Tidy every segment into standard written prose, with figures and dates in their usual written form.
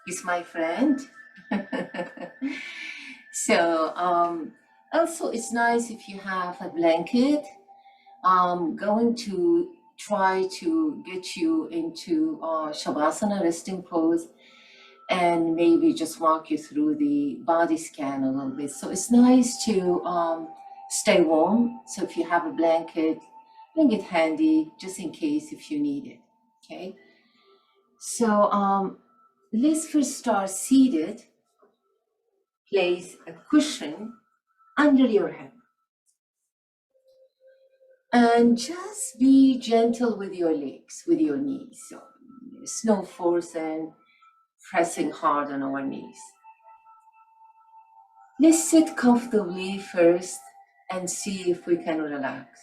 He's my friend. So also it's nice if you have a blanket. I'm going to try to get you into Shavasana resting pose and maybe just walk you through the body scan a little bit. So it's nice to stay warm. So if you have a blanket, bring it handy just in case if you need it, okay? So let's first start seated. Place a cushion under your head. And just be gentle with your legs, with your knees. So there's no force and pressing hard on our knees. Let's sit comfortably first and see if we can relax.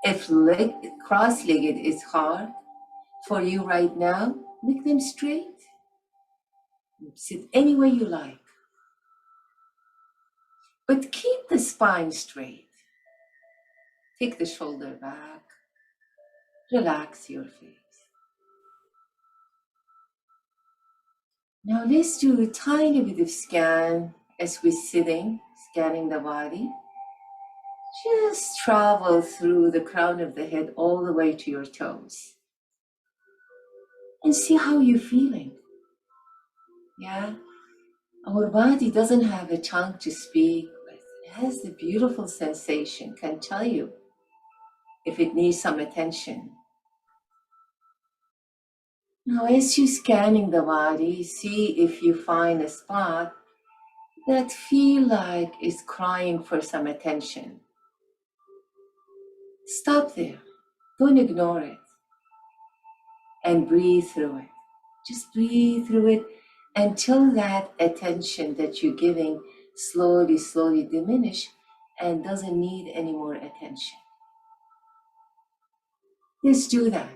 If cross-legged is hard for you right now, make them straight. Sit any way you like. But keep the spine straight. Take the shoulder back. Relax your face. Now let's do a tiny bit of scan as we're sitting, scanning the body. Just travel through the crown of the head all the way to your toes. And see how you're feeling. Yeah, our body doesn't have a tongue to speak with. It has the beautiful sensation, can tell you if it needs some attention. Now as you're scanning the body, see if you find a spot that feel like it's crying for some attention. Stop there. Don't ignore it. And breathe through it. Just breathe through it until that attention that you're giving slowly diminish and doesn't need any more attention. Let's do that.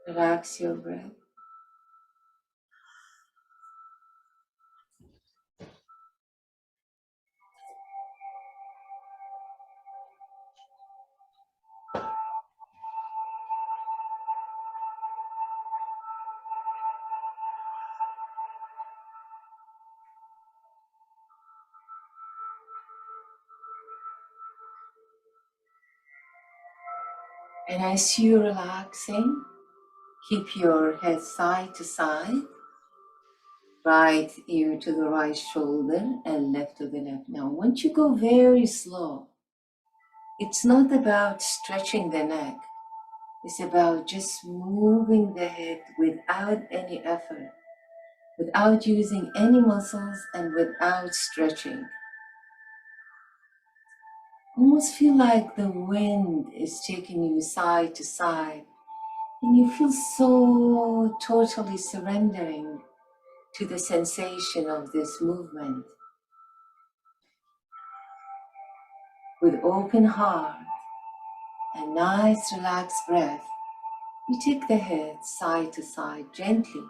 Relax your breath. And as you're relaxing, keep your head side to side, right ear to the right shoulder and left to the left. Now, once you go very slow, it's not about stretching the neck. It's about just moving the head without any effort, without using any muscles and without stretching. Almost feel like the wind is taking you side to side and you feel so totally surrendering to the sensation of this movement. With open heart and nice relaxed breath, you take the head side to side gently.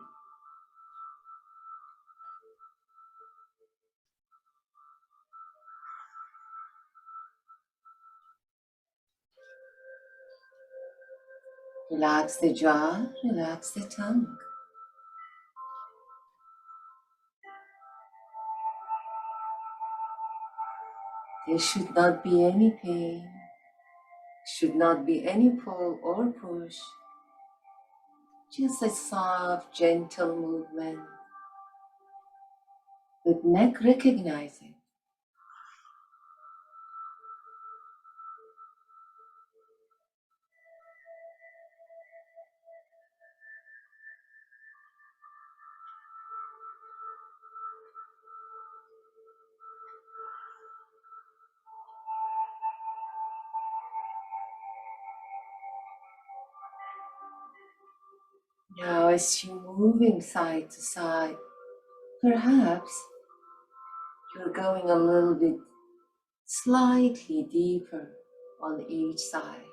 Relax the jaw, relax the tongue. There should not be any pain, should not be any pull or push. Just a soft, gentle movement. With neck recognizing. Now, as you're moving side to side, perhaps you're going a little bit slightly deeper on each side.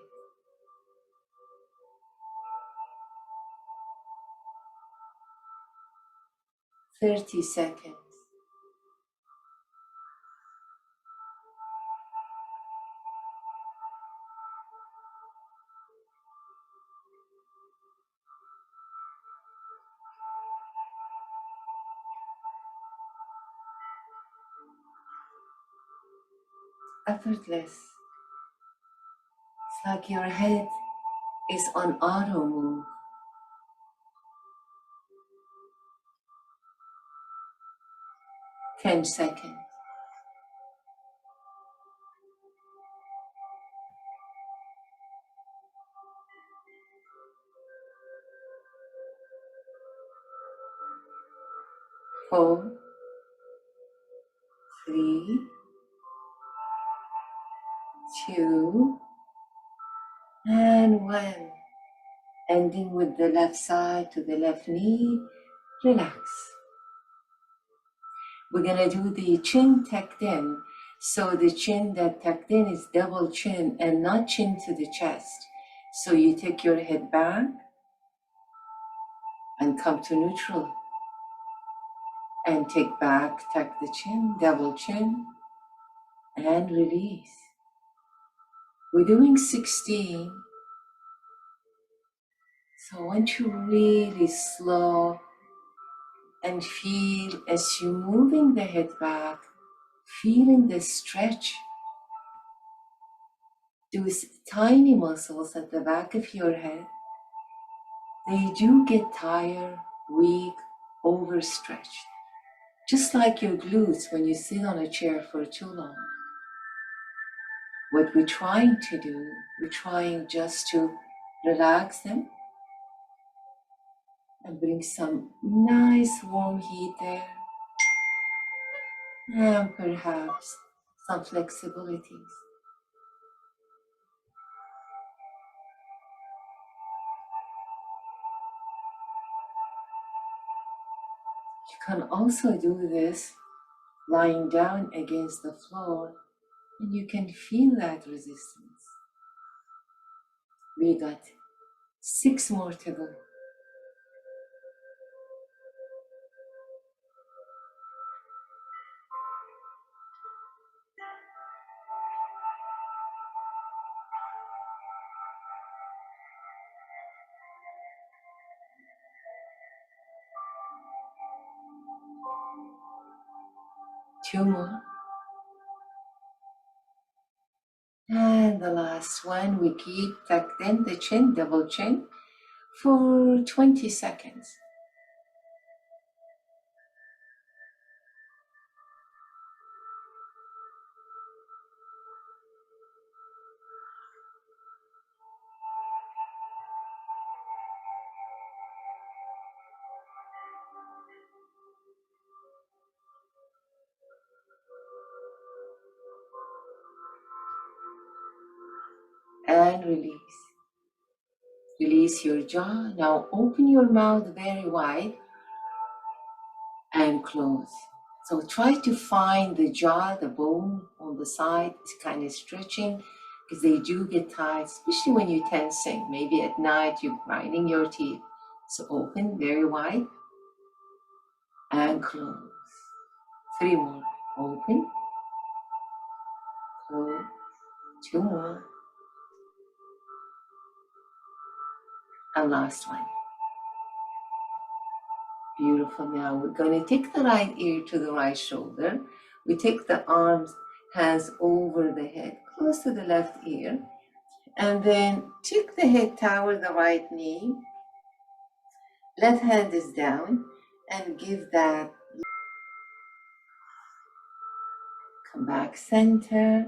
30 seconds. Effortless. It's like your head is on auto move. 10 seconds. 4, 3, 2, and 1. Ending with the left side to the left knee. Relax. We're gonna do the chin tucked in. So the chin that tucked in is double chin and not chin to the chest. So you take your head back and come to neutral. And take back, tuck the chin, double chin, and release. We're doing 16. So I want you really slow and feel as you're moving the head back, feeling the stretch. Those tiny muscles at the back of your head, they do get tired, weak, overstretched. Just like your glutes when you sit on a chair for too long. What we're trying to do, we're trying just to relax them and bring some nice warm heat there, and perhaps some flexibilities. You can also do this lying down against the floor, and you can feel that resistance. We got 6 more to go. Two more. And the last one, we keep tucked in the chin, double chin, for 20 seconds. And release. Release your jaw. Now open your mouth very wide and close. So try to find the jaw, the bone on the side. It's kind of stretching because they do get tight, especially when you're tensing. Maybe at night you're grinding your teeth. So open very wide and close. 3 more. Open, close. 2 more. And last one. Beautiful. Now we're going to take the right ear to the right shoulder. We take the arms, hands over the head, close to the left ear. And then take the head toward the right knee. Left hand is down and give that. Come back center.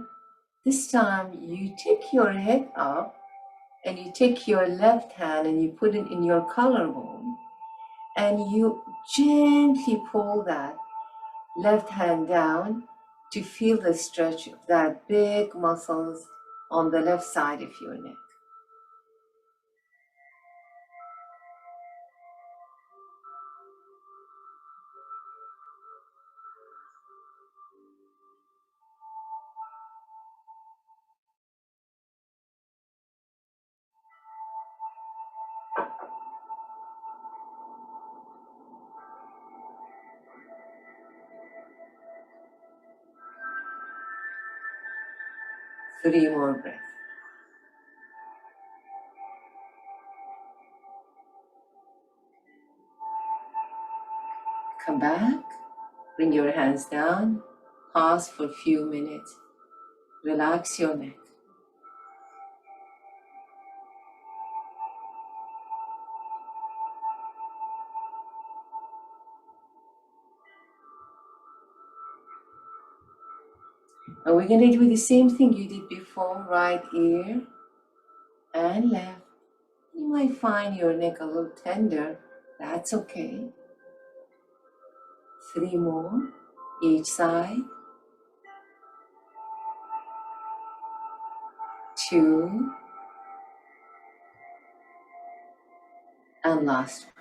This time you take your head up and you take your left hand and you put it in your collarbone and you gently pull that left hand down to feel the stretch of that big muscles on the left side of your neck. 3 more breaths. Come back, bring your hands down, pause for a few minutes, relax your neck. And we're going to do the same thing you did before, right ear and left. You might find your neck a little tender, that's okay. 3 more, each side. 2, and last one.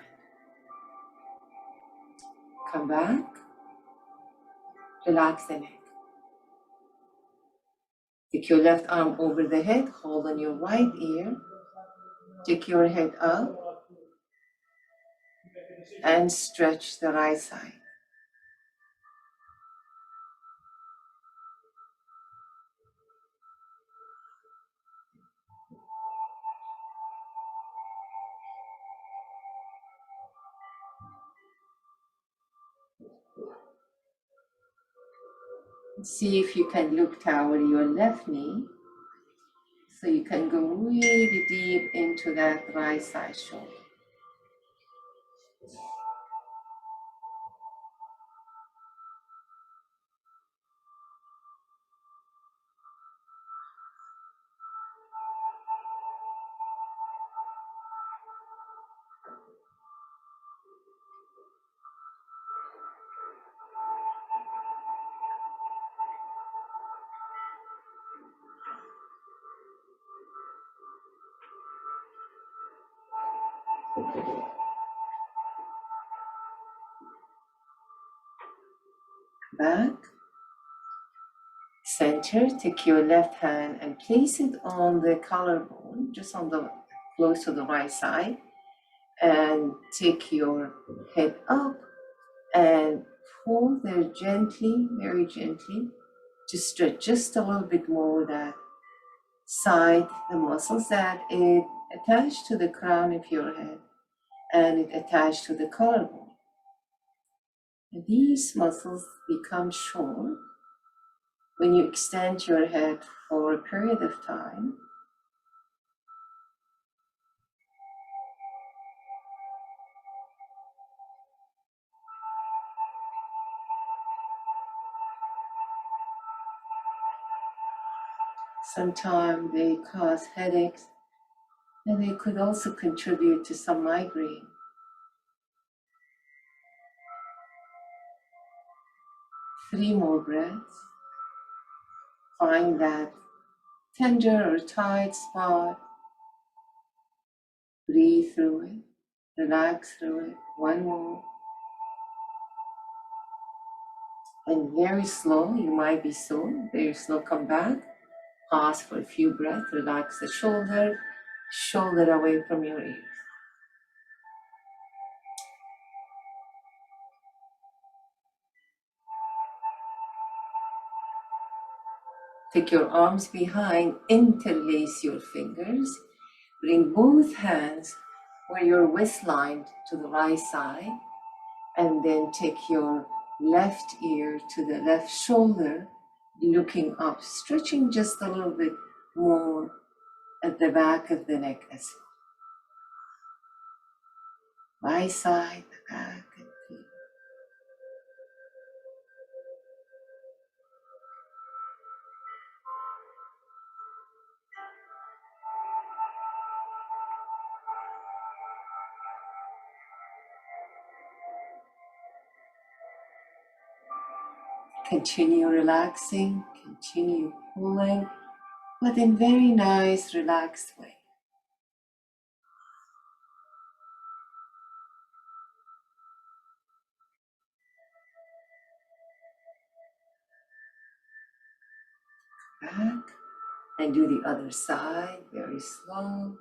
Come back, relax the neck. Take your left arm over the head, hold on your right ear, take your head up, and stretch the right side. See if you can look toward your left knee, so you can go really deep into that right side shoulder. Back, center, take your left hand and place it on the collarbone, just on the close to the right side, and take your head up and pull there gently, very gently, to stretch just a little bit more that side, the muscles that it attached to the crown of your head and it attached to the collarbone. And these muscles become short when you extend your head for a period of time. Sometimes they cause headaches, and they could also contribute to some migraine. Three more breaths. Find that tender or tight spot. Breathe through it. Relax through it. One more. And very slow, you might be slow, very slow, come back. Pause for a few breaths. Relax the shoulder away from your ears. Take your arms behind, interlace your fingers. Bring both hands where your waistline to the right side, and then take your left ear to the left shoulder, looking up, stretching just a little bit more at the back of the neck as well. Right side, the back, and feet. Continue relaxing, continue pulling, but in very nice, relaxed way. Back, and do the other side, very slow,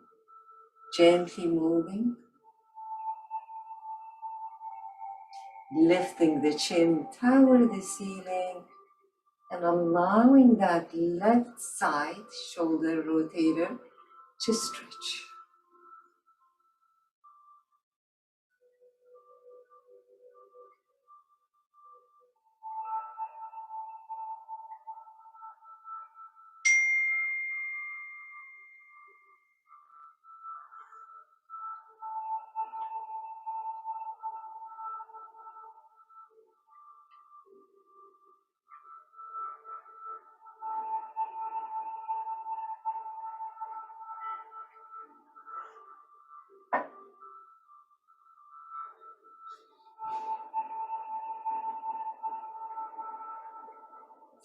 gently moving. Lifting the chin toward the ceiling and allowing that left side shoulder rotator to stretch.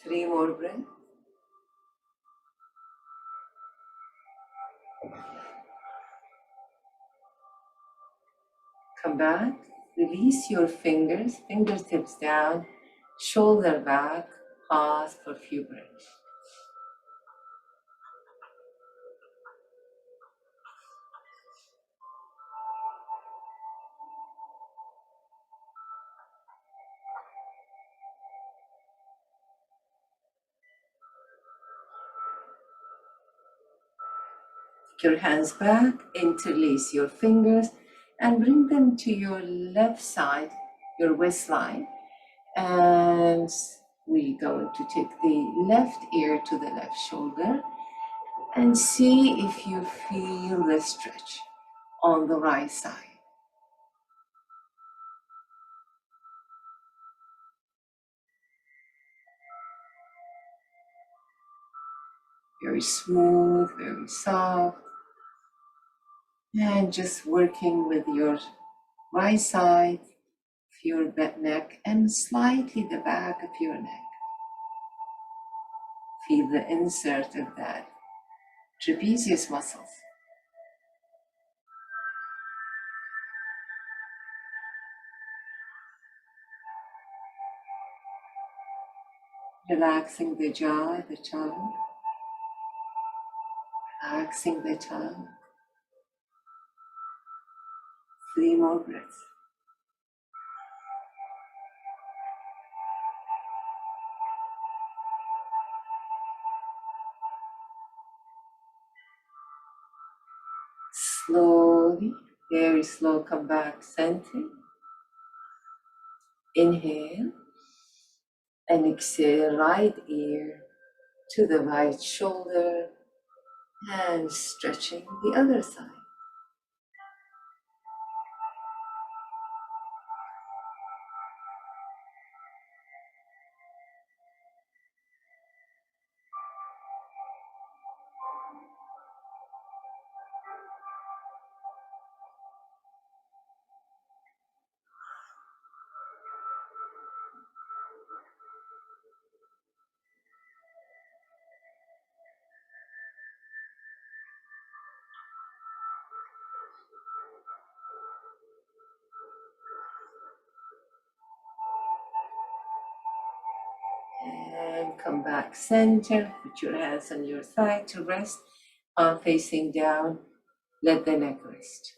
Three more breaths. Come back, release your fingers, fingertips down, shoulder back, pause for a few breaths. Take your hands back, interlace your fingers, and bring them to your left side, your waistline. And we're going to take the left ear to the left shoulder and see if you feel the stretch on the right side. Very smooth, very soft. And just working with your right side of your neck and slightly the back of your neck. Feel the insert of that trapezius muscles. Relaxing the jaw, the tongue. Relaxing the tongue. 3 more breaths. Slowly, very slow, come back, center. Inhale and exhale, right ear to the right shoulder and stretching the other side. And come back center, put your hands on your thigh to rest, palm facing down, let the neck rest.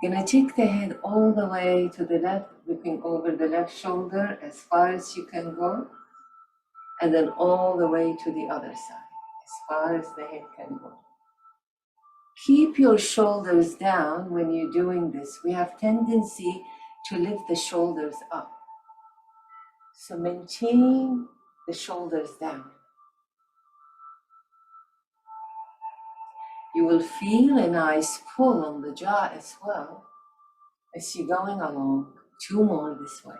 Gonna take the head all the way to the left, looking over the left shoulder as far as you can go, and then all the way to the other side, as far as the head can go. Keep your shoulders down when you're doing this. We have tendency to lift the shoulders up. So maintain the shoulders down. You will feel a nice pull on the jaw as well as you're going along. 2 more this way.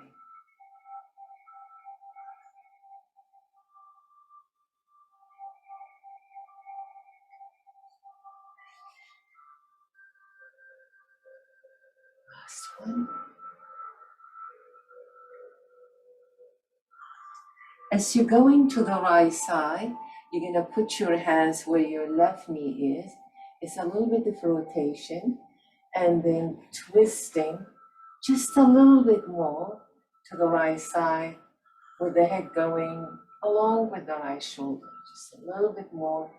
Last one. As you're going to the right side, you're gonna put your hands where your left knee is. It's a little bit of rotation, and then twisting just a little bit more to the right side with the head going along with the right shoulder. Just a little bit more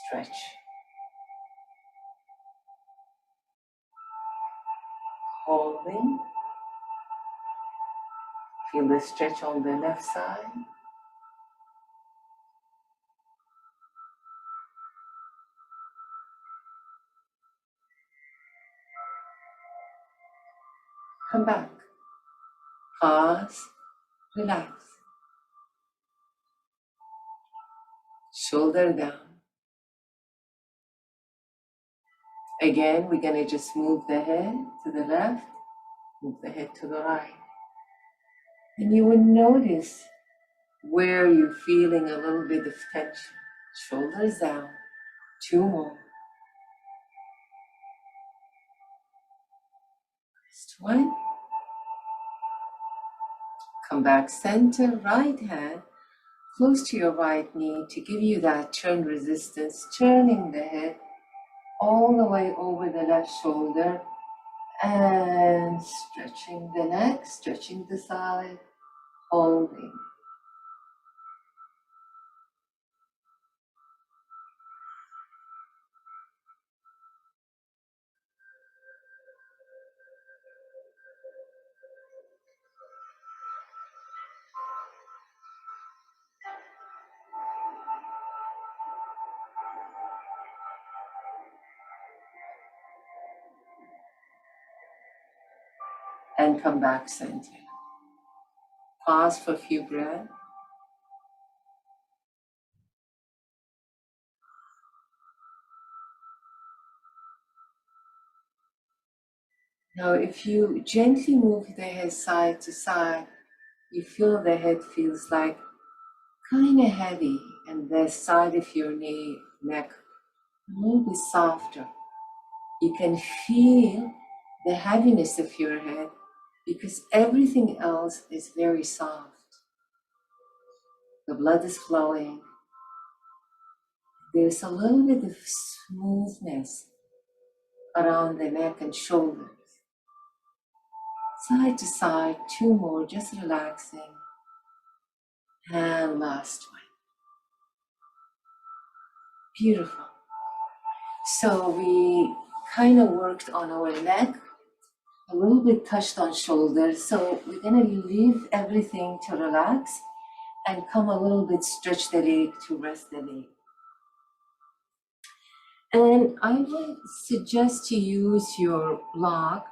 stretch. Holding. Feel the stretch on the left side. Come back. Pause. Relax. Shoulder down. Again, we're going to just move the head to the left, move the head to the right. And you will notice where you're feeling a little bit of tension. Shoulders down. 2 more. Just 1. Come back center, right hand close to your right knee to give you that turn resistance, turning the head all the way over the left shoulder and stretching the neck, stretching the side, holding. And come back center. Pause for a few breaths. Now, if you gently move the head side to side, you feel the head feels like kind of heavy, and the side of your neck a little bit softer. You can feel the heaviness of your head because everything else is very soft. The blood is flowing. There's a little bit of smoothness around the neck and shoulders. Side to side, 2 more, just relaxing. And last one. Beautiful. So we kind of worked on our neck, a little bit touched on shoulders. So we're gonna leave everything to relax and come a little bit, stretch the leg to rest the leg. And I would suggest to use your block,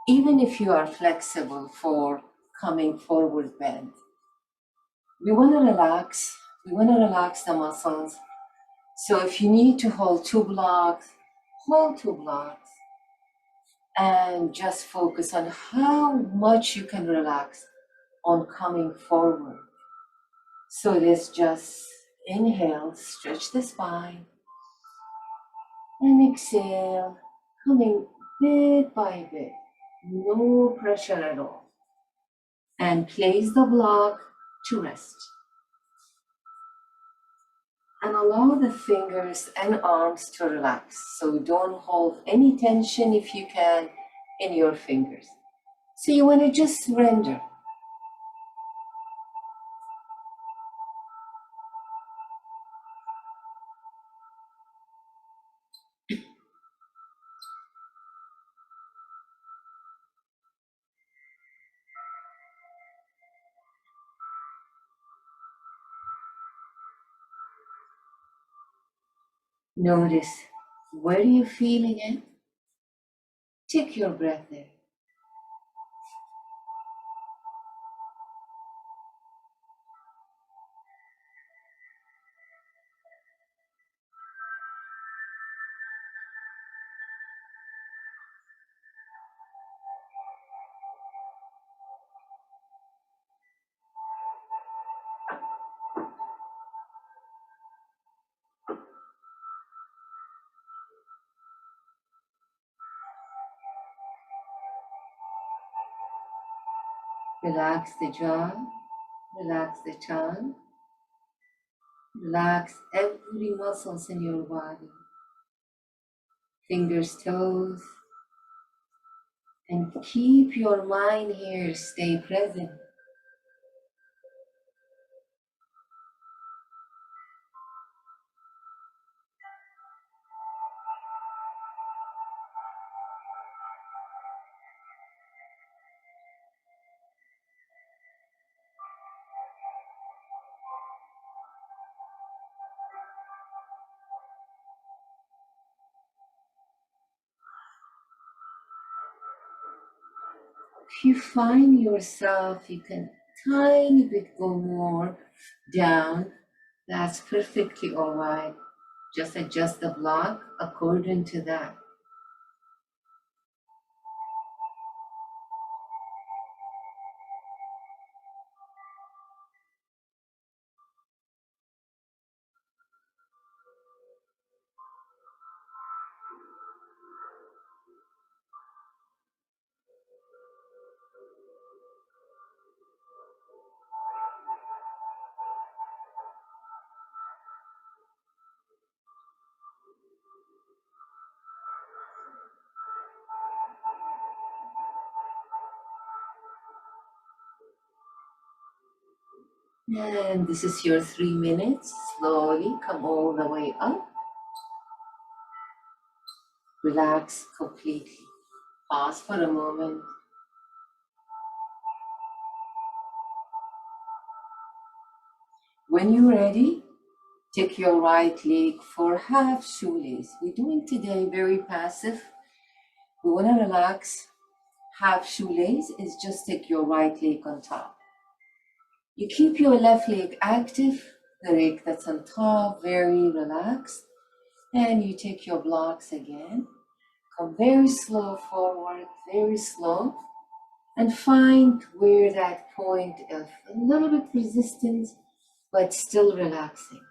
even if you are flexible for coming forward bend. We want to relax the muscles. So if you need to hold 2 blocks, hold 2 blocks and just focus on how much you can relax on coming forward. So let's just inhale, stretch the spine, and exhale, coming bit by bit, no pressure at all. And place the block to rest. And allow the fingers and arms to relax. So don't hold any tension if you can in your fingers. So you want to just surrender. Notice where you're feeling it. Take your breath there. Relax the jaw, relax the tongue, relax every muscles in your body. Fingers, toes, and keep your mind here, stay present. If you find yourself, you can tiny bit go more down, that's perfectly all right. Just adjust the block according to that. And this is your 3 minutes. Slowly come all the way up. Relax completely. Pause for a moment. When you're ready, take your right leg for half shoelace. We're doing today very passive. We want to relax. Half shoelace is just take your right leg on top. You keep your left leg active, the leg that's on top, very relaxed. And you take your blocks again. Come very slow forward, very slow. And find where that point of a little bit resistance, but still relaxing.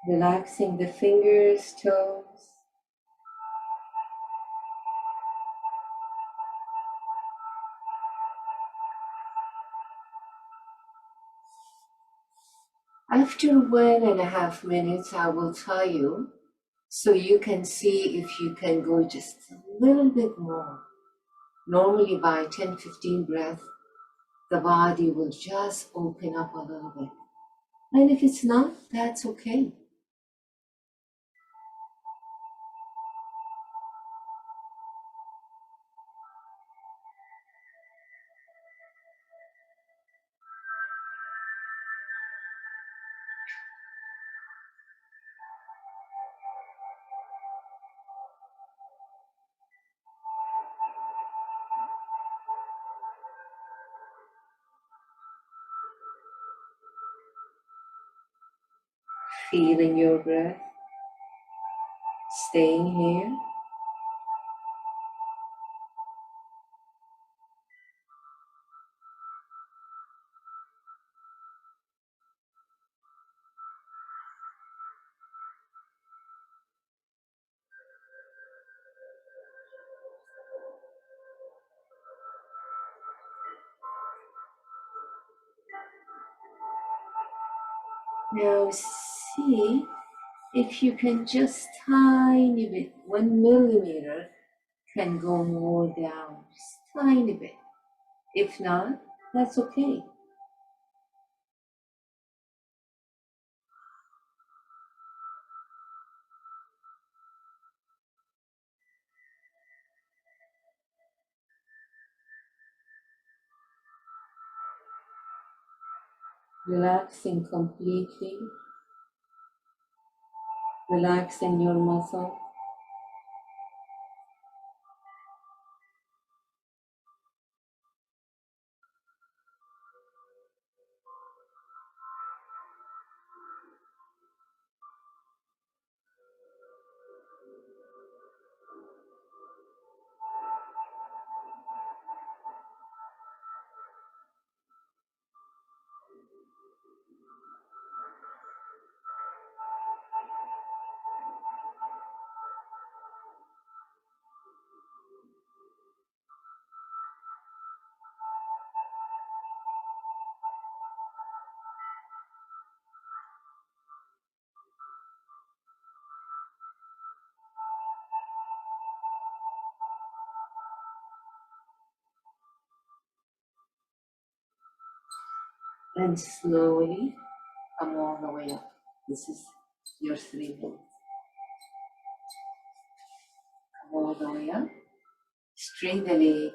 Relaxing the fingers, toes. After 1.5 minutes, I will tell you, so you can see if you can go just a little bit more. Normally by 10-15 breaths, the body will just open up a little bit. And if it's not, that's okay. Feeling your breath, staying here. Now see if you can just tiny bit, 1 millimeter can go more down, just tiny bit. If not, that's okay. Relaxing completely, relaxing your muscle. And slowly come all the way up. This is your 3 minutes. Come all the way up. Straight the leg.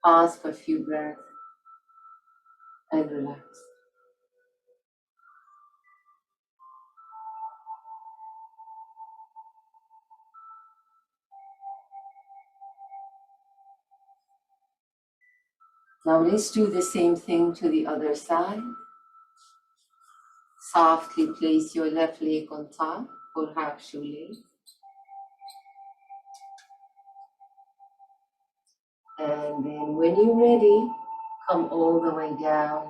Pause for a few breaths and relax. Now let's do the same thing to the other side. Softly place your left leg on top or half shoelace. And then when you're ready, come all the way down.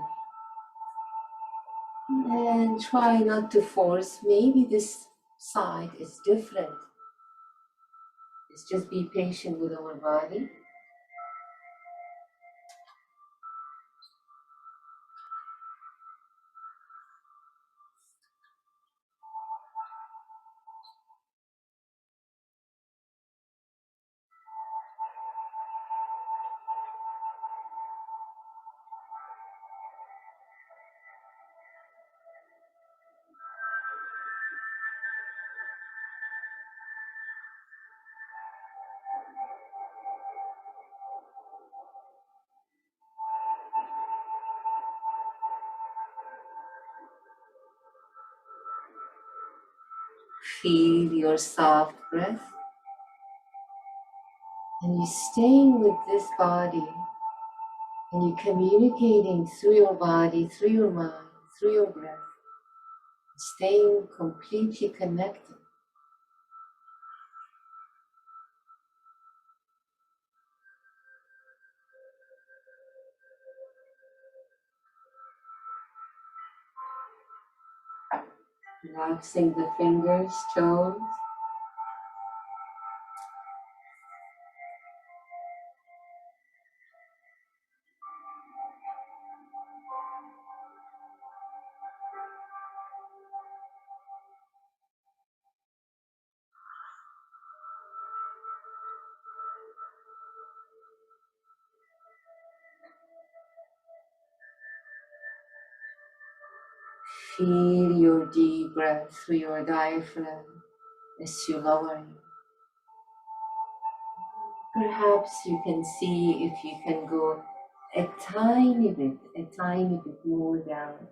And try not to force. Maybe this side is different. Let's just be patient with our body. Feel your soft breath. And you're staying with this body. And you're communicating through your body, through your mind, through your breath. Staying completely connected. Relaxing the fingers, toes. Feel your deep breath through your diaphragm as you lower it. Perhaps you can see if you can go a tiny bit more down.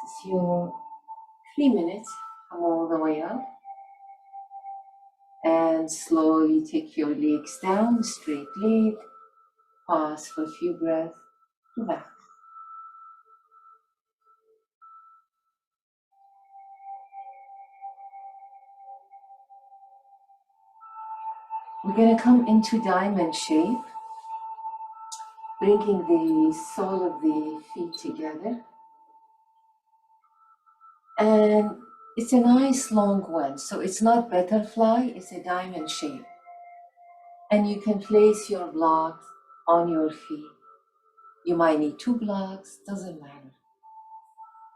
This is your 3 minutes. Come all the way up. And slowly take your legs down, straight leg. Pause for a few breaths. Relax. We're going to come into diamond shape, bringing the sole of the feet together. And it's a nice long one, so it's not butterfly, it's a diamond shape. And you can place your blocks on your feet. You might need 2 blocks, doesn't matter.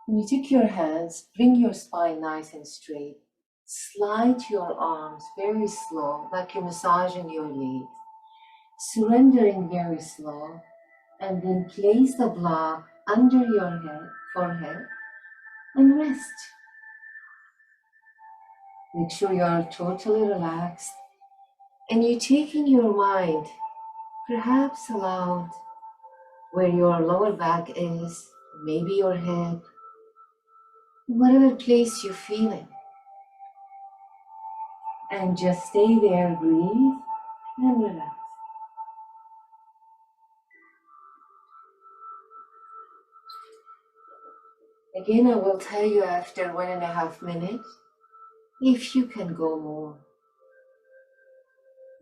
When you take your hands, bring your spine nice and straight. Slide your arms very slow, like you're massaging your legs. Surrendering very slow, and then place the block under your forehead, and rest. Make sure you are totally relaxed, and you're taking your mind, perhaps aloud, where your lower back is, maybe your head, whatever place you feel it. And just stay there, breathe, and relax. Again, I will tell you after 1.5 minutes. If you can go more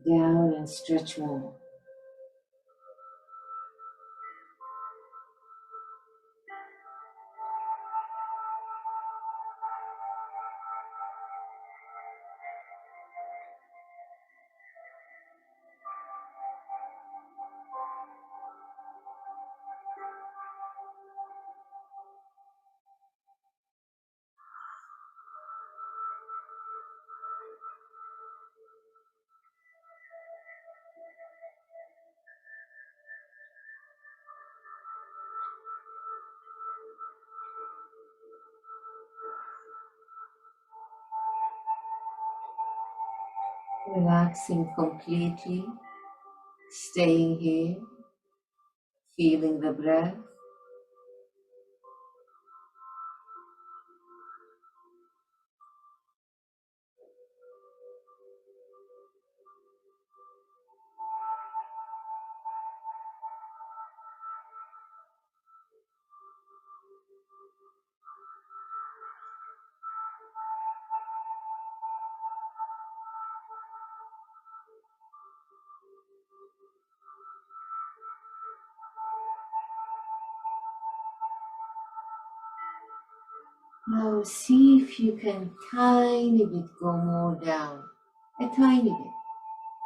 down and stretch more. Relaxing completely, staying here, feeling the breath. Now see if you can tiny bit go more down, a tiny bit.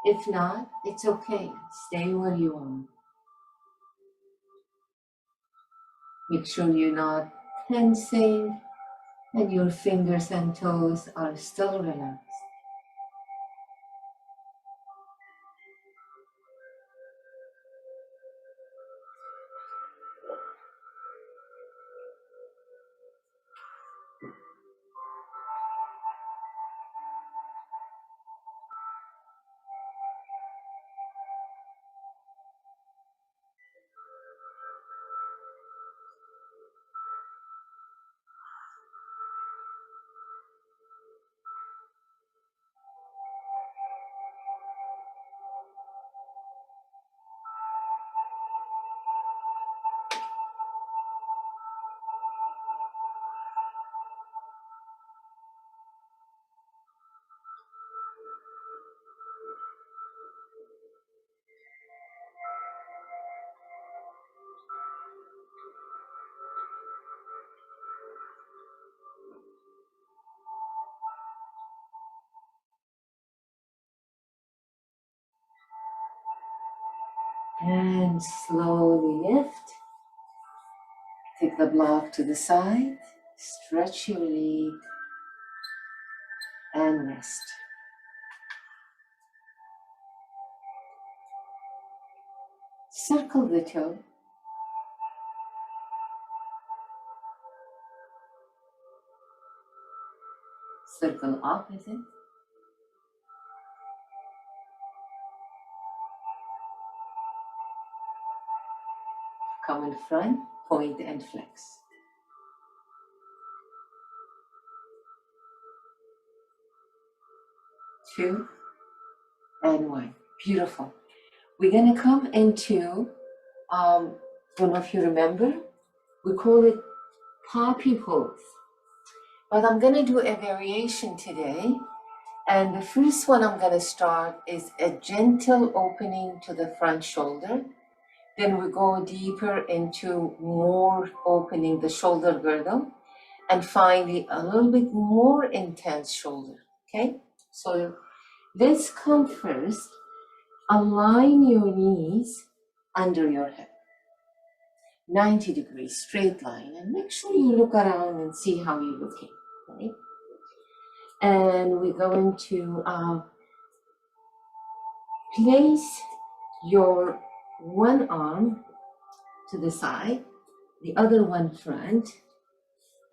If not, it's okay, stay where you are. Make sure you're not tensing and your fingers and toes are still relaxed. And slowly lift. Take the block to the side, stretch your leg, and rest. Circle the toe. Circle opposite. Come in front, point and flex. 2 and 1. Beautiful. We're going to come into, don't know if you remember, we call it poppy pose. But I'm going to do a variation today. And the first one I'm going to start is a gentle opening to the front shoulder. Then we go deeper into more opening the shoulder girdle. And finally, a little bit more intense shoulder. Okay? So let's come first. Align your knees under your hip. 90 degrees, straight line. And make sure you look around and see how you're looking. Okay? And we're going to place your one arm to the side, the other one front,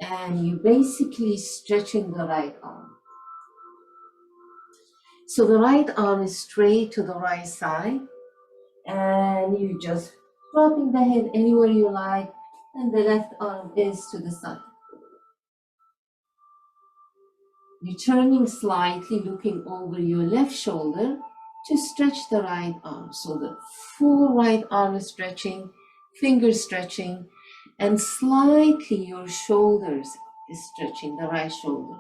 and you basically stretching the right arm. So the right arm is straight to the right side, and you just dropping the head anywhere you like, and the left arm is to the side. You're turning slightly, looking over your left shoulder to stretch the right arm. So the full right arm is stretching, fingers stretching, and slightly your shoulders is stretching, the right shoulder.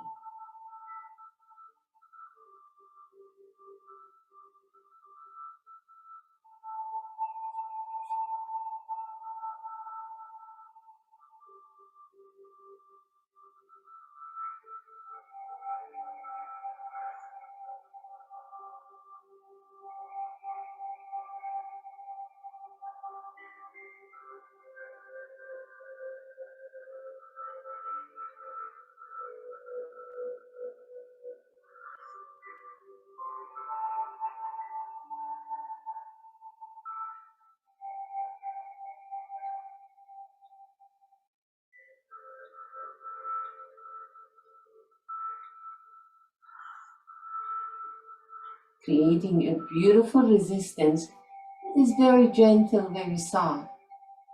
creating a beautiful resistance that is very gentle, very soft.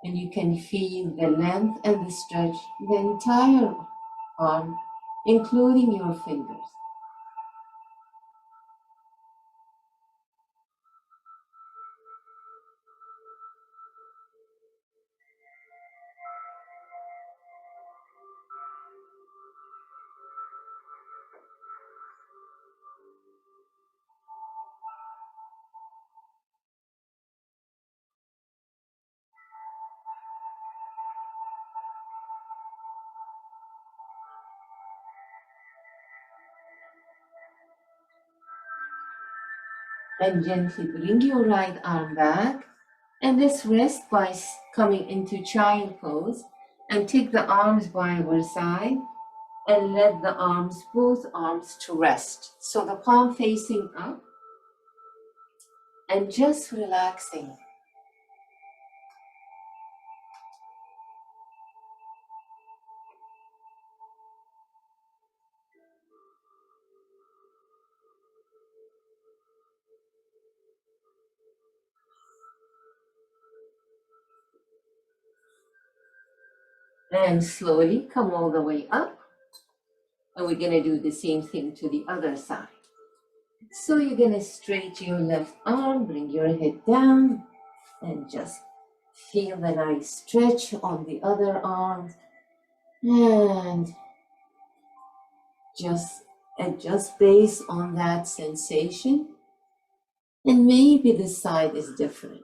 And you can feel the length and the stretch, the entire arm, including your fingers. And gently bring your right arm back. And let's rest by coming into child pose. And take the arms by our side and let the arms, both arms, to rest. So the palm facing up and just relaxing. And slowly come all the way up. And we're going to do the same thing to the other side. So you're going to straighten your left arm, bring your head down, and just feel the nice stretch on the other arm. And just adjust based on that sensation. And maybe the side is different.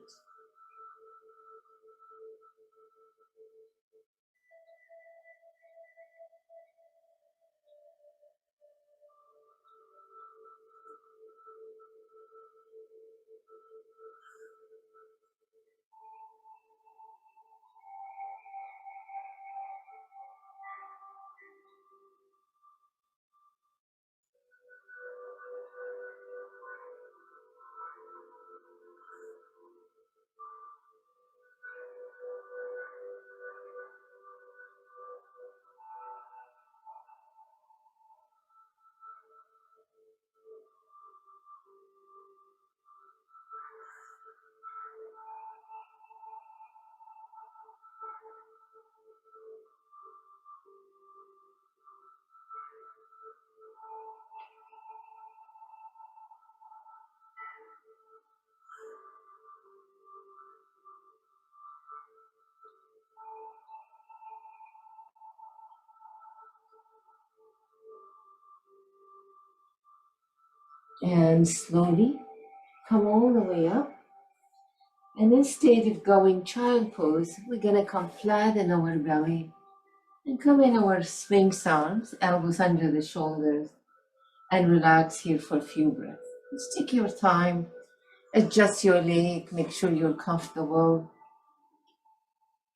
And slowly come all the way up. And instead of going child pose, we're going to come flat in our belly and come in our Sphinx arms, elbows under the shoulders, and relax here for a few breaths. Just take your time, adjust your leg, make sure you're comfortable,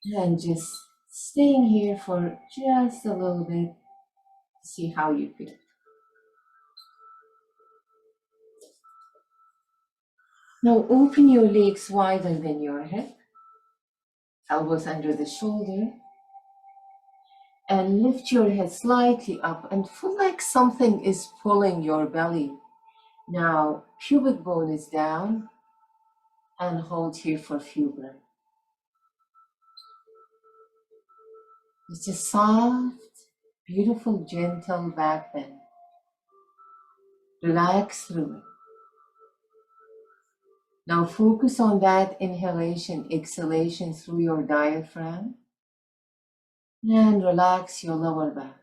and just staying here for just a little bit to see how you feel. Now open your legs wider than your hip, elbows under the shoulder, and lift your head slightly up and feel like something is pulling your belly. Now, pubic bone is down and hold here for a few breaths. It's a soft, beautiful, gentle back bend. Relax through it. Now focus on that inhalation, exhalation through your diaphragm and relax your lower back.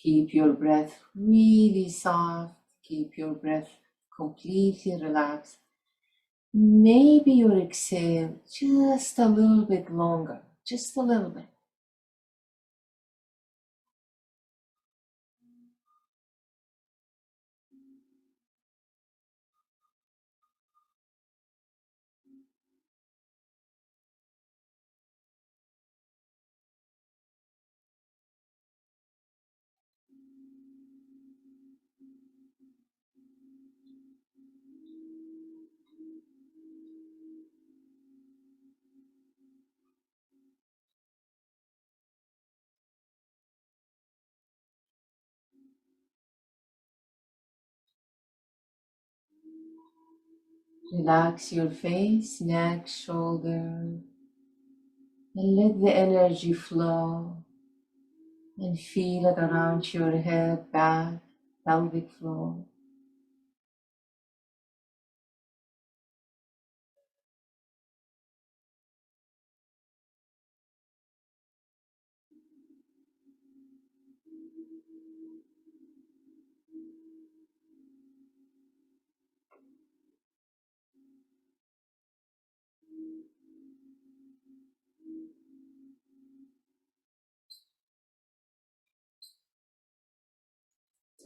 Keep your breath really soft. Keep your breath completely relaxed. Maybe your exhale just a little bit longer, just a little bit. Relax your face, neck, shoulder, and let the energy flow and feel it around your head, back, pelvic floor.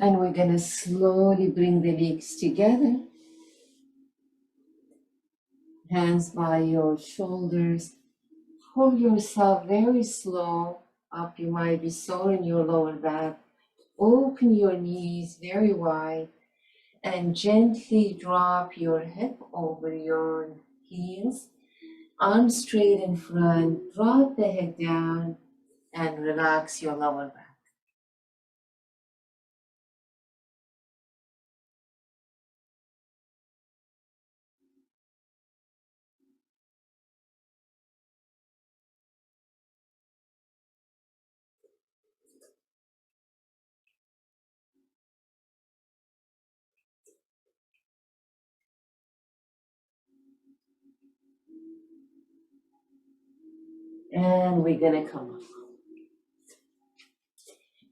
And we're gonna slowly bring the legs together, hands by your shoulders. Pull yourself very slow up. You might be sore in your lower back. Open your knees very wide and gently drop your hip over your heels. Arms straight in front. Drop the head down and relax your lower back. And we're gonna come up.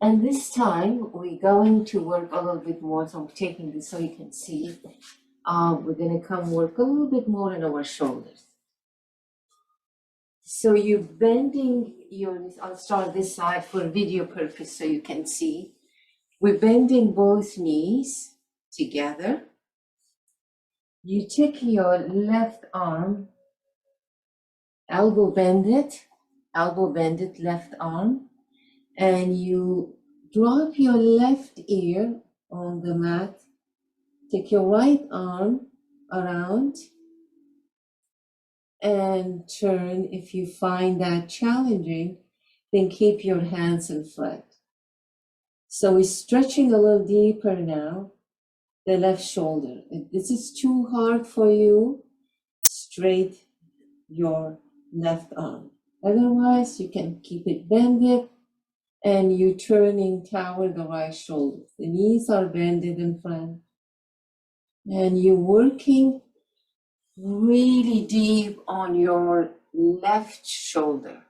And this time we're going to work a little bit more. So I'm taking this so you can see. We're gonna come work a little bit more in our shoulders. So you're bending your, I'll start this side for video purpose so you can see. We're bending both knees together. You take your left arm, elbow bend it, left arm, and you drop your left ear on the mat. Take your right arm around and turn. If you find that challenging, then keep your hands in front. So we're stretching a little deeper now, the left shoulder. If this is too hard for you, straight your left arm. Otherwise, you can keep it bended and you turning toward the right shoulder. The knees are bended in front. And you're working really deep on your left shoulder.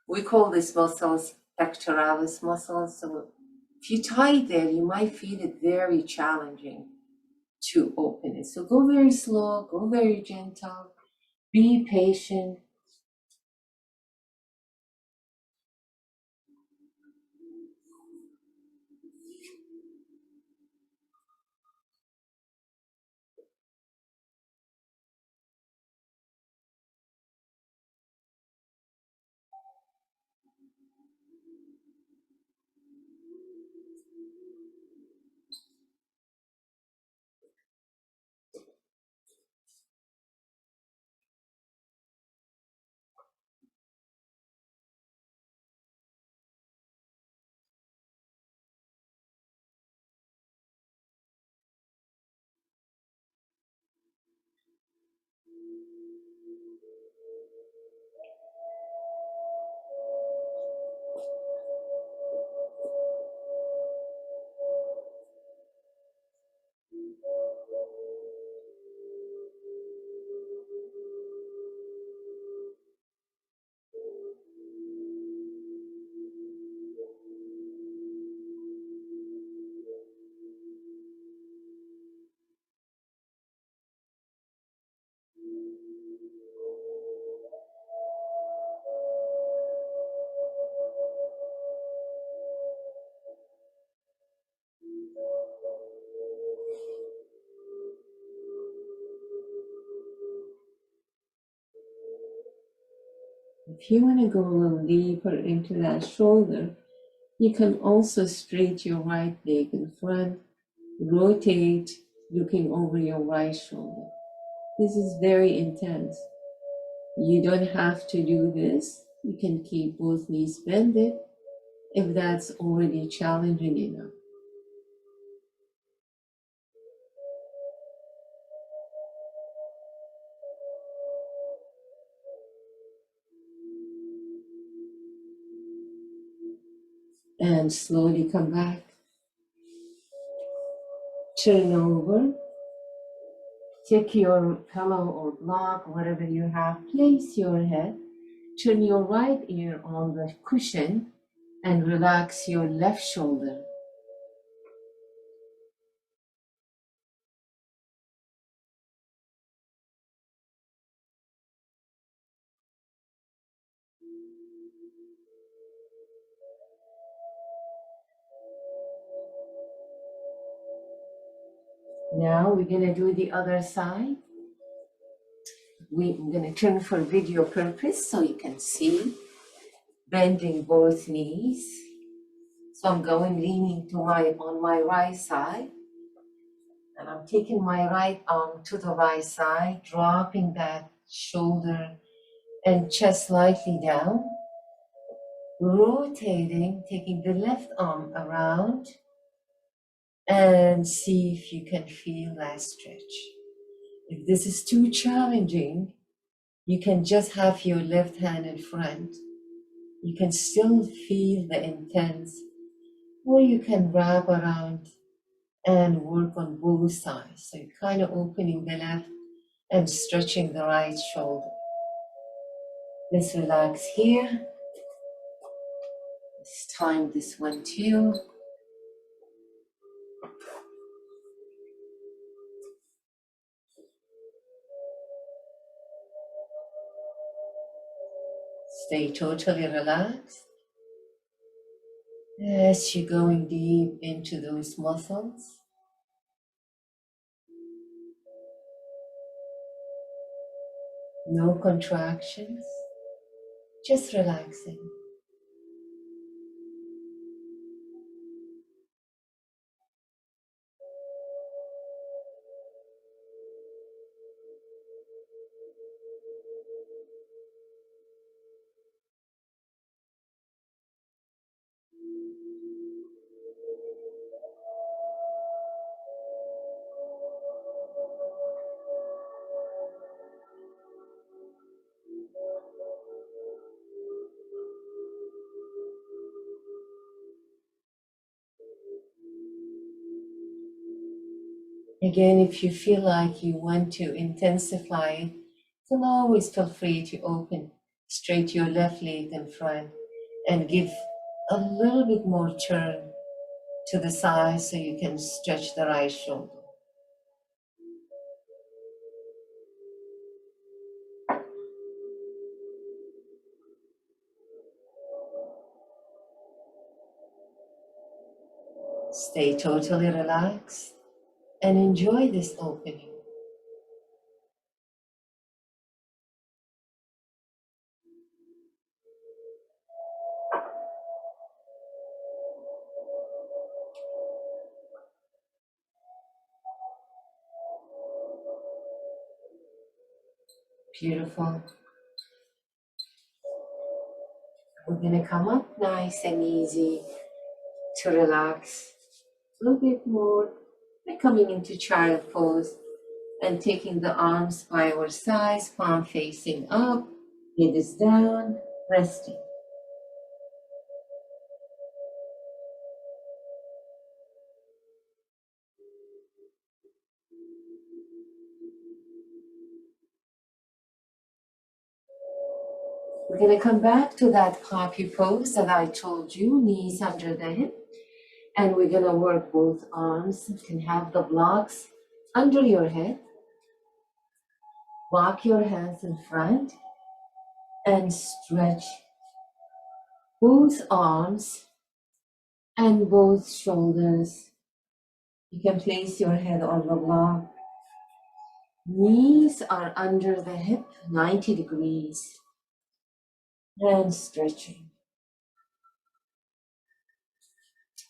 We call these muscles pectoralis muscles. So if you tight there, you might feel it very challenging to open it. So go very slow, go very gentle, be patient. If you want to go a little deeper into that shoulder, you can also straight your right leg in front, rotate, looking over your right shoulder. This is very intense. You don't have to do this. You can keep both knees bended if that's already challenging enough. And slowly come back. Turn over. Take your pillow or block, whatever you have, place your head. Turn your right ear on the cushion and relax your left shoulder. Now we're going to do the other side. We're going to turn for video purpose so you can see. Bending both knees. So I'm going leaning to on my right side. And I'm taking my right arm to the right side, dropping that shoulder and chest slightly down. Rotating, taking the left arm around and see if you can feel that stretch. If this is too challenging, you can just have your left hand in front. You can still feel the intense, or you can wrap around and work on both sides. So you're kind of opening the left and stretching the right shoulder. Let's relax here. Let's time this one too. Stay totally relaxed. As you're going deep into those muscles. No contractions, just relaxing. Again, if you feel like you want to intensify it, you can always feel free to open straight your left leg in front and give a little bit more turn to the side so you can stretch the right shoulder. Stay totally relaxed and enjoy this opening. Beautiful. We're going to come up nice and easy to relax a little bit more by coming into child pose and taking the arms by our sides, palm facing up, head is down, resting. We're going to come back to that copy pose that I told you, knees under the hip. And we're going to work both arms. You can have the blocks under your head. Walk your hands in front and stretch both arms and both shoulders. You can place your head on the block. Knees are under the hip, 90 degrees. And stretching.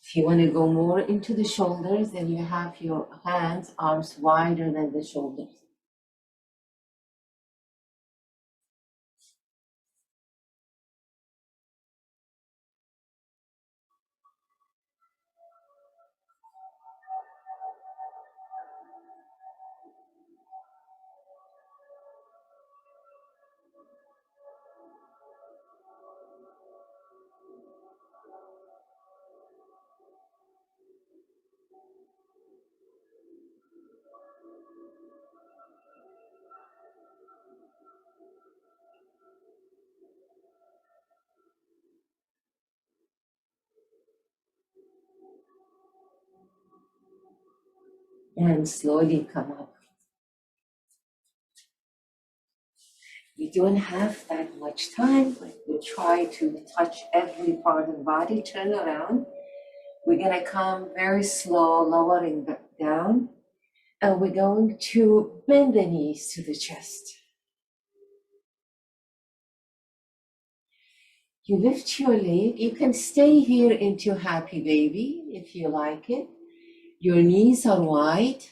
If you want to go more into the shoulders, then you have your hands, arms wider than the shoulders. and slowly come up. We don't have that much time, but we'll try to touch every part of the body. Turn around. We're gonna come very slow, lowering back down, and we're going to bend the knees to the chest. You lift your leg. You can stay here into happy baby if you like it. Your knees are wide,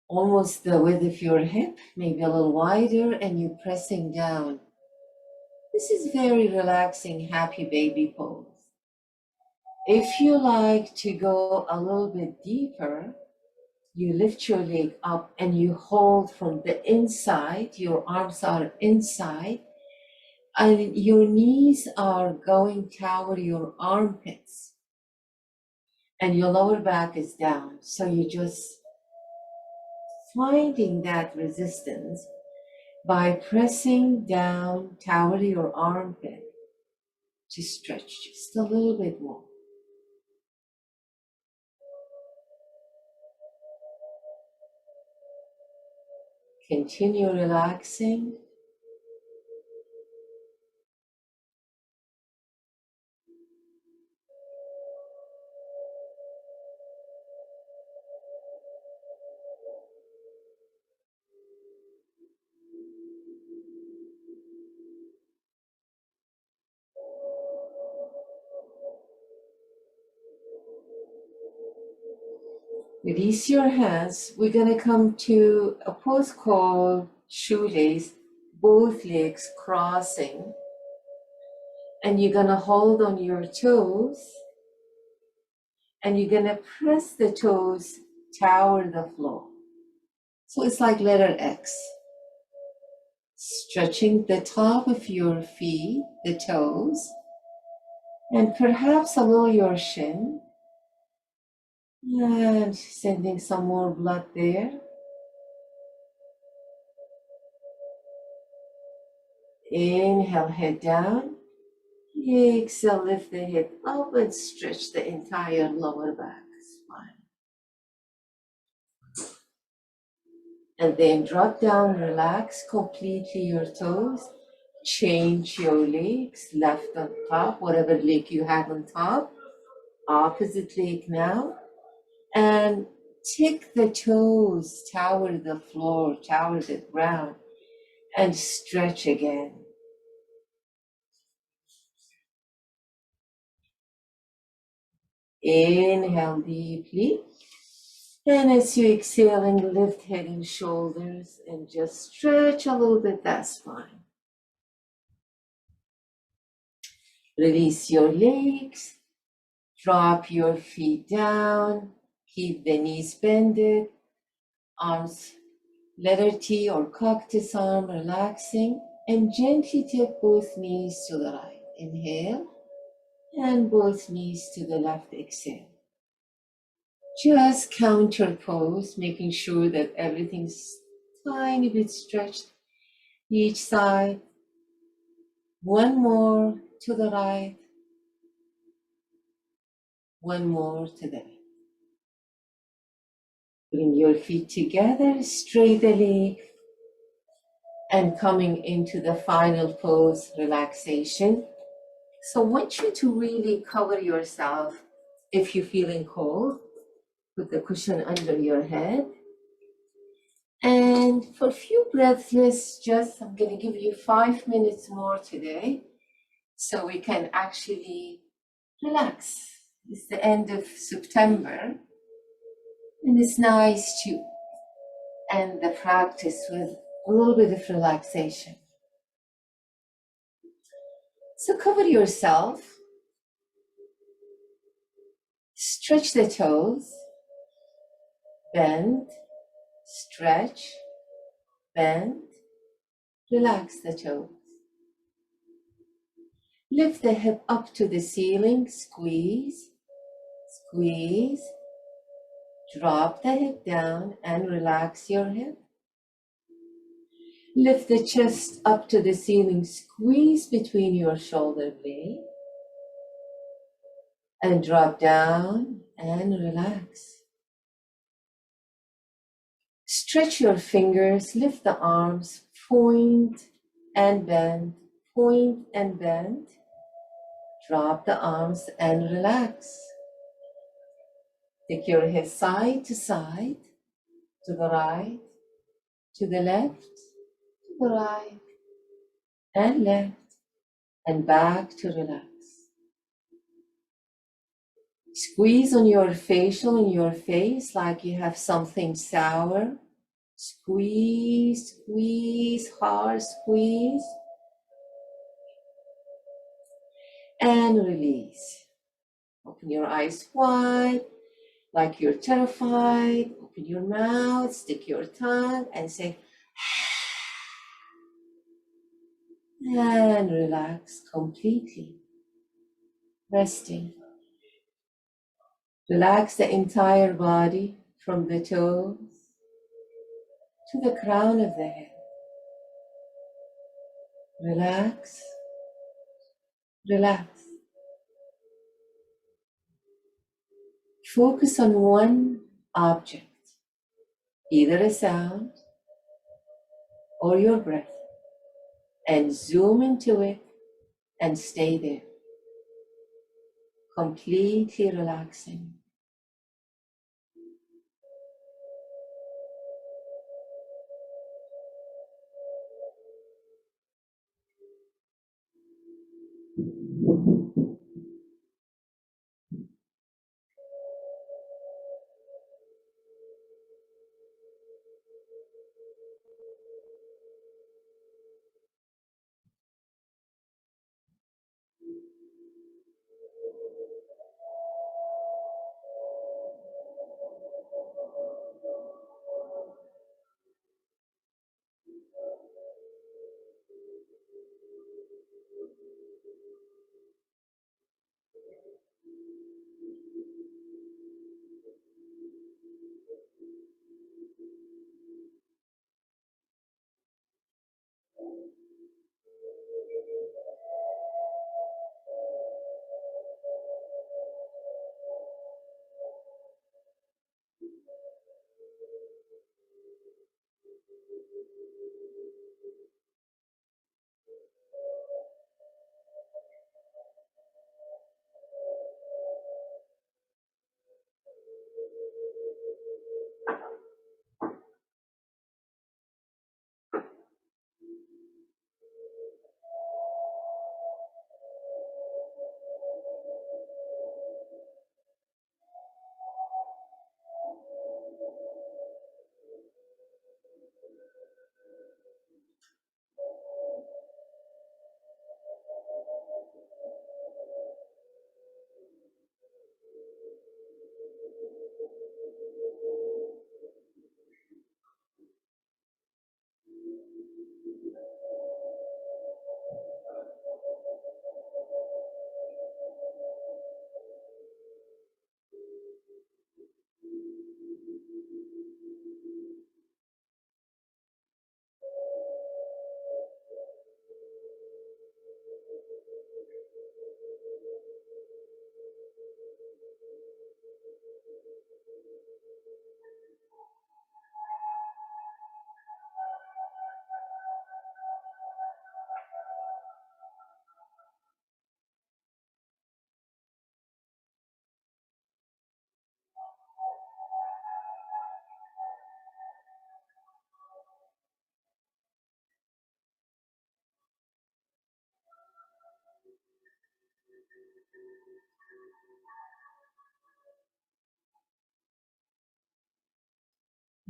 almost the width of your hip, maybe a little wider, and you're pressing down. This is very relaxing, happy baby pose. If you like to go a little bit deeper, you lift your leg up and you hold from the inside, your arms are inside, and your knees are going toward your armpits, and your lower back is down. So you're just finding that resistance by pressing down toward your armpit to stretch just a little bit more. Continue relaxing. Release your hands. We're going to come to a pose called shoelace, both legs crossing. And you're going to hold on your toes. And you're going to press the toes toward the floor. So it's like letter X. Stretching the top of your feet, the toes, and perhaps a little your shin. And sending some more blood there. Inhale, head down. Exhale, lift the head up and stretch the entire lower back spine. And then drop down, relax completely your toes. Change your legs, left on top, whatever leg you have on top. Opposite leg now. And take the toes toward the floor, toward the ground, and stretch again. Inhale deeply. And as you exhaling, lift head and shoulders and just stretch a little bit that spine. Release your legs. Drop your feet down. Keep the knees bended. Arms letter T or cactus arm relaxing. And gently take both knees to the right. Inhale. And both knees to the left. Exhale. Just counter pose, making sure that everything's tiny bit stretched each side. One more to the right. One more to the right. Bring your feet together, straight the leg, and coming into the final pose, relaxation. So I want you to really cover yourself. If you're feeling cold, put the cushion under your head. And for a few breaths, I'm going to give you 5 minutes more today so we can actually relax. It's the end of September, and it's nice to end the practice with a little bit of relaxation. So cover yourself, stretch the toes, bend, stretch, bend, relax the toes. Lift the hip up to the ceiling, squeeze, squeeze. Drop the hip down and relax your hip. Lift the chest up to the ceiling, squeeze between your shoulder blades. And drop down and relax. Stretch your fingers, lift the arms, point and bend, point and bend. Drop the arms and relax. Take your head side to side, to the right, to the left, to the right, and left, and back to relax. Squeeze on your facial in your face like you have something sour. Squeeze, squeeze, hard squeeze. And release. Open your eyes wide, like you're terrified. Open your mouth, stick your tongue, and say, and relax completely. Resting. Relax the entire body from the toes to the crown of the head. Relax, relax. Focus on one object, either a sound or your breath, and zoom into it and stay there, completely relaxing.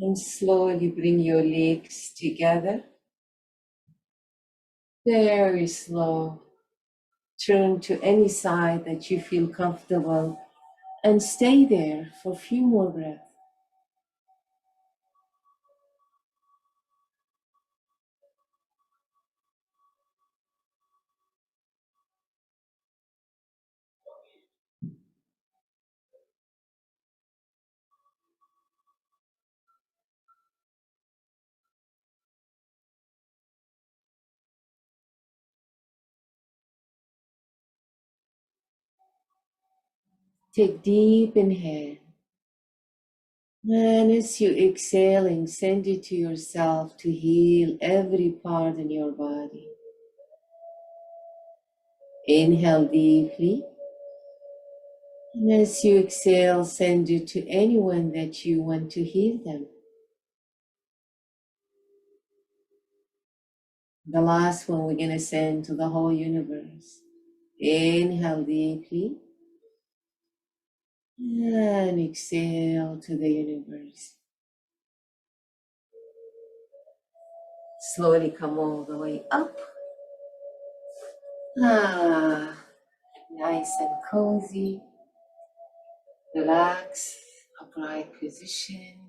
And slowly bring your legs together. Very slow. Turn to any side that you feel comfortable and stay there for a few more breaths. Take deep inhale And as you exhaling, send it to yourself to heal every part in your body. Inhale deeply. And as you exhale, send it to anyone that you want to heal them. The last one we're going to send to the whole universe. Inhale deeply. And exhale to the universe. Slowly come all the way up. Nice and cozy. Relax, upright position.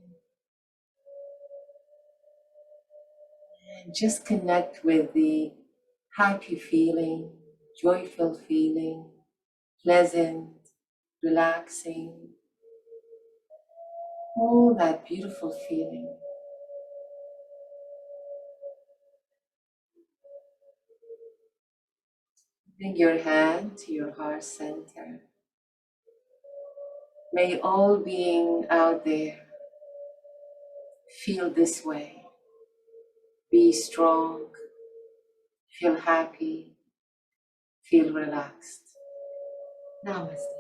And just connect with the happy feeling, joyful feeling, pleasant, relaxing, all that beautiful feeling. Bring your hand to your heart center. May all being out there feel this way. Be strong, feel happy, feel relaxed. Namaste.